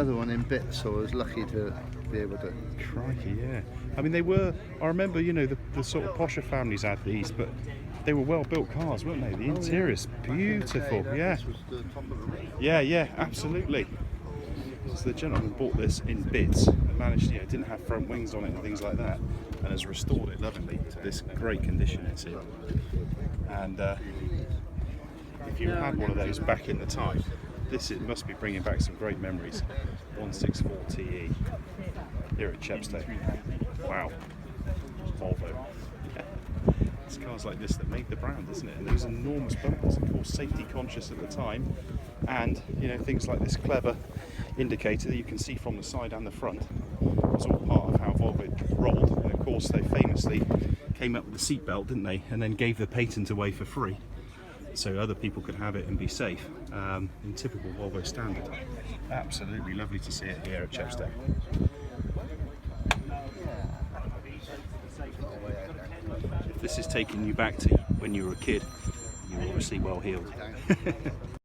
Another one in bits, so I was lucky to be able to. Crikey, yeah. I mean, they were. I remember, you know, the sort of posher families had these, but they were well-built cars, weren't they? The interior's beautiful. Yeah. This was the top of the range. Yeah, absolutely. So the gentleman bought this in bits and managed, didn't have front wings on it and things like that, and has restored it lovingly to this great condition it's in. And if you had one of those back in the time, it must be bringing back some great memories. 164 TE here at Chepstow. Wow, Volvo. It's cars like this that made the brand, isn't it? And those enormous bumpers, of course, safety conscious at the time, and things like this clever indicator that you can see from the side and the front was all part of how Volvo rolled. And of course, they famously came up with the seatbelt, didn't they? And then gave the patent away for free, so other people could have it and be safe, in typical Volvo standard. Absolutely lovely to see it here at Chepstow. If this is taking you back to when you were a kid, you're obviously well heeled.